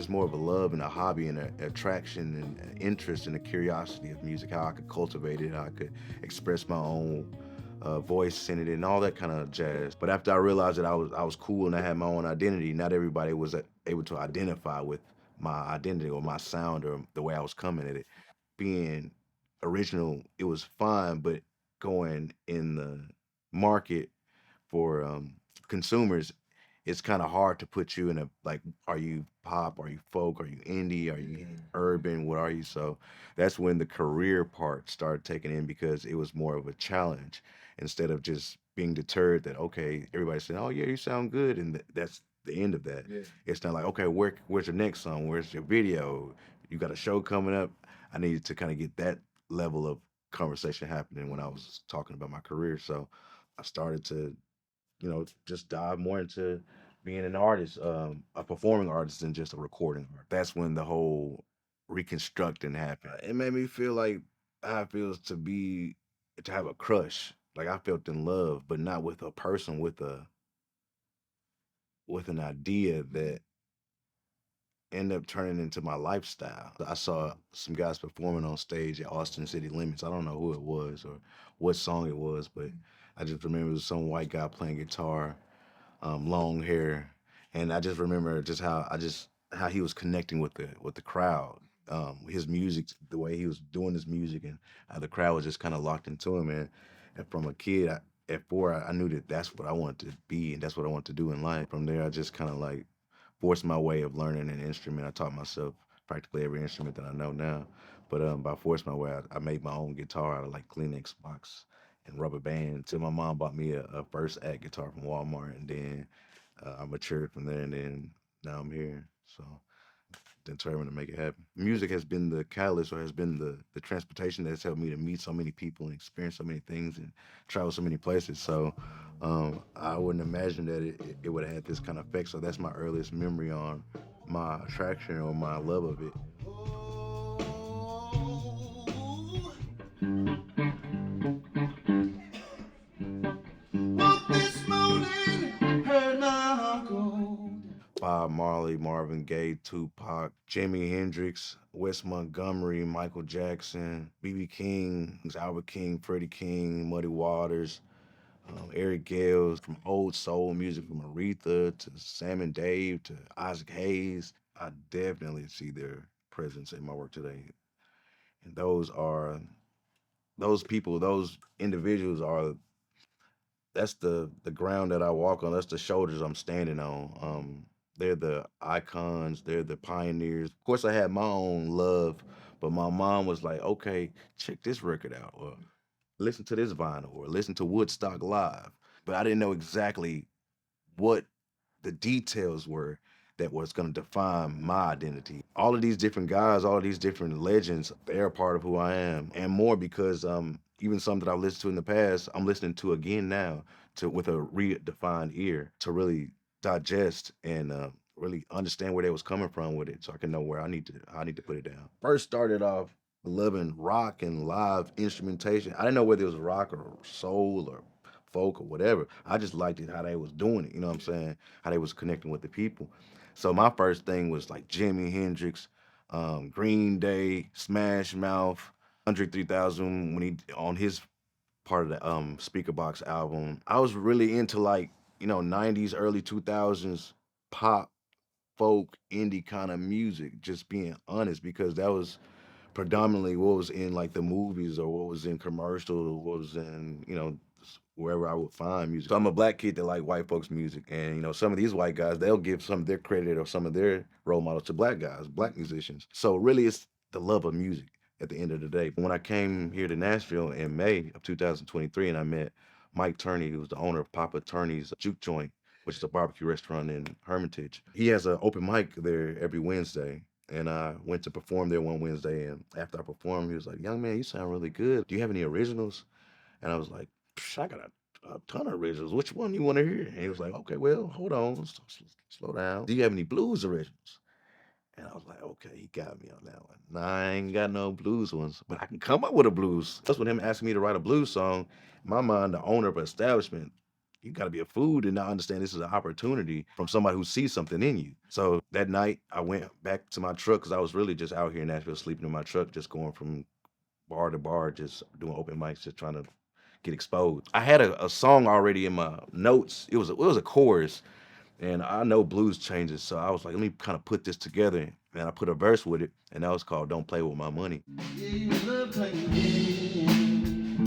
was more of a love and a hobby and an attraction and an interest and a curiosity of music, how I could cultivate it, how I could express my own voice in it and all that kind of jazz. But after I realized that I was cool and I had my own identity, not everybody was able to identify with my identity or my sound or the way I was coming at it. Being original, it was fine, but going in the market for consumers, it's kind of hard to put you in a like, are you pop? Are you folk? Are you indie? Are you urban? What are you? So that's when the career part started taking in because it was more of a challenge instead of just being deterred that okay, everybody's saying, oh yeah, you sound good, and that's the end of that. Yeah. It's not like okay, where's your next song? Where's your video? You got a show coming up. I needed to kind of get that level of conversation happening when I was talking about my career. So I started to just dive more into being an artist, a performing artist than just a recording artist. That's when the whole reconstructing happened. It made me feel like how it feels to have a crush. Like I felt in love, but not with a person, with an idea that ended up turning into my lifestyle. I saw some guys performing on stage at Austin City Limits. I don't know who it was or what song it was, but I just remember it was some white guy playing guitar, long hair, and I just remember just how he was connecting with the crowd. His music, the way he was doing his music, and how the crowd was just kind of locked into him. And from a kid, at 4, I knew that that's what I wanted to be, and that's what I wanted to do in life. From there, I just kind of like forced my way of learning an instrument. I taught myself practically every instrument that I know now. But by forcing my way, I made my own guitar out of like Kleenex box and rubber band. Till my mom bought me a first act guitar from Walmart, and then I matured from there, and then now I'm here. So determined to make it happen. Music has been the catalyst, or has been the transportation that's helped me to meet so many people and experience so many things and travel so many places. So I wouldn't imagine that it would have had this kind of effect. So that's my earliest memory on my attraction or my love of it. Bob Marley, Marvin Gaye, Tupac, Jimi Hendrix, Wes Montgomery, Michael Jackson, B.B. King, Albert King, Freddie King, Muddy Waters, Eric Gales, from old soul music from Aretha to Sam and Dave to Isaac Hayes. I definitely see their presence in my work today. And those people, those individuals are that's the ground that I walk on. That's the shoulders I'm standing on. They're the icons. They're the pioneers. Of course, I had my own love, but my mom was like, "Okay, check this record out, or listen to this vinyl, or listen to Woodstock Live." But I didn't know exactly what the details were that was going to define my identity. All of these different guys, all of these different legends, they're a part of who I am, and more because even some that I've listened to in the past, I'm listening to again now to with a redefined ear to really digest and really understand where they was coming from with it, so I can know where I need to put it down. First started off loving rock and live instrumentation. I didn't know whether it was rock or soul or folk or whatever. I just liked it how they was doing it. You know what I'm saying? How they was connecting with the people. So my first thing was like Jimi Hendrix, Green Day, Smash Mouth, Andre 3000 when he on his part of the Speaker Box album. I was really into like 90s, early 2000s pop, folk, indie kind of music. Just being honest, because that was predominantly what was in like the movies or what was in commercials or what was in wherever I would find music. So I'm a black kid that like white folks music, and some of these white guys, they'll give some of their credit or some of their role models to black guys, black musicians. So really it's the love of music at the end of the day. When I came here to Nashville in May of 2023 and I met Mike Turney, who's the owner of Papa Turney's Juke Joint, which is a barbecue restaurant in Hermitage. He has an open mic there every Wednesday. And I went to perform there one Wednesday, and after I performed, he was like, "Young man, you sound really good. Do you have any originals?" And I was like, "Psh, I got a ton of originals. Which one you want to hear?" And he was like, "Okay, well, hold on, slow down. Do you have any blues originals?" And I was like, "Okay, he got me on that one. Nah, I ain't got no blues ones, but I can come up with a blues." That's when him asking me to write a blues song. In my mind, the owner of an establishment, you got to be a food and not understand this is an opportunity from somebody who sees something in you. So that night, I went back to my truck because I was really just out here in Nashville, sleeping in my truck, just going from bar to bar, just doing open mics, just trying to get exposed. I had a song already in my notes. It was a chorus, and I know blues changes, so I was like, let me kind of put this together, and I put a verse with it, and that was called "Don't Play with My Money." Yeah, you love playing games,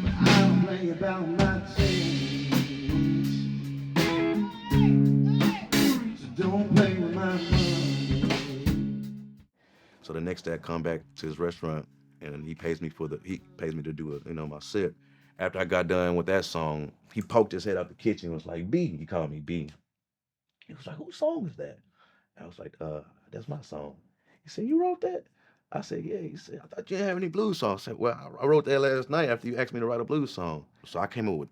but I don't play about my change. So don't play with my money. So the next day I come back to his restaurant and he pays me to do my set. After I got done with that song, he poked his head out the kitchen and was like, B, he called me B. He was like, whose song is that? I was like, that's my song. He said, you wrote that? I said, yeah. He said, I thought you didn't have any blues songs. I said, well, I wrote that last night after you asked me to write a blues song. So I came up with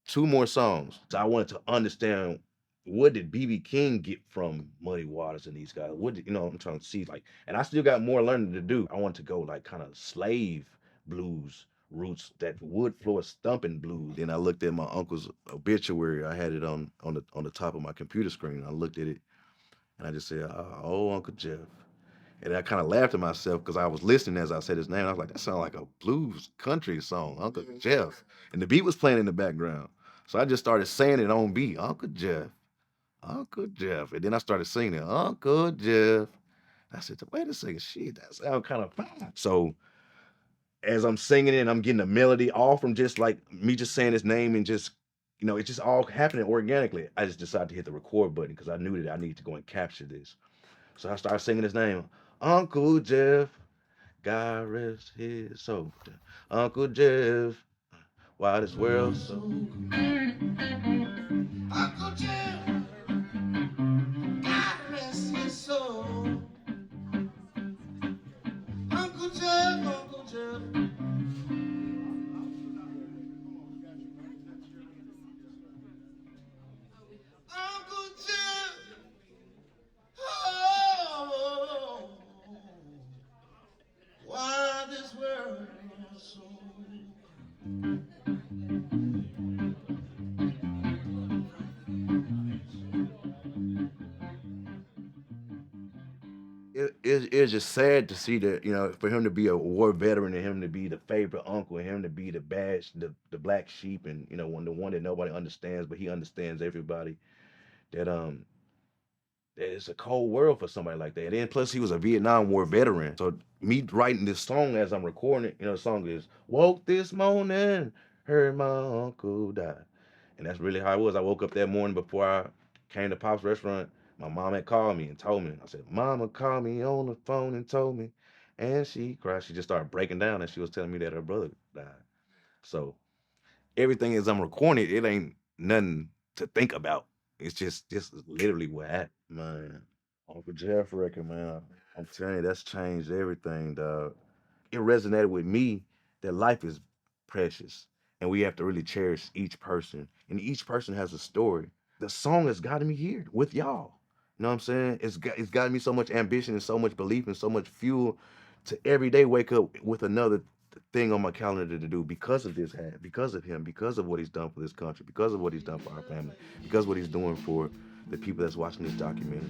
two more songs. So I wanted to understand, what did BB King get from Muddy Waters and these guys? What did, I'm trying to see, like, and I still got more learning to do. I want to go like kind of slave blues roots, that wood floor stumping blues. Then I looked at my uncle's obituary. I had it on the top of my computer screen. I looked at it and I just said, "Oh, Uncle Jeff." And I kind of laughed at myself because I was listening as I said his name. I was like, that sounds like a blues country song, Uncle Jeff. And the beat was playing in the background. So I just started saying it on beat, Uncle Jeff, Uncle Jeff. And then I started singing it, Uncle Jeff. I said, wait a second, shit, that sounds kind of fine. So as I'm singing it and I'm getting the melody all from just like me just saying his name and just, it's just all happening organically. I just decided to hit the record button because I knew that I needed to go and capture this. So I started singing his name, Uncle Jeff, God rest his soul. Uncle Jeff, why this world so Uncle Jeff, God rest his soul. Uncle Jeff, Uncle Jeff. Uncle Jeff, oh, why this world so it's just sad to see that, for him to be a war veteran and him to be the favorite uncle and him to be the the black sheep, and the one that nobody understands, but he understands everybody. That that it's a cold world for somebody like that. And then plus he was a Vietnam War veteran. So me writing this song as I'm recording it, the song is "Woke this morning, heard my uncle die." And that's really how it was. I woke up that morning before I came to Pop's restaurant. My mom had called me and told me. I said, Mama called me on the phone and told me. And she cried. She just started breaking down and she was telling me that her brother died. So everything as I'm recording it, it ain't nothing to think about. It's just literally what happened, man. Uncle Jeff record, man. I'm telling you, that's changed everything, dog. It resonated with me that life is precious and we have to really cherish each person. And each person has a story. The song has gotten me here with y'all. You know what I'm saying? It's gotten me so much ambition and so much belief and so much fuel to every day wake up with another thing on my calendar to do because of this hat, because of him, because of what he's done for this country, because of what he's done for our family, because of what he's doing for the people that's watching this documentary.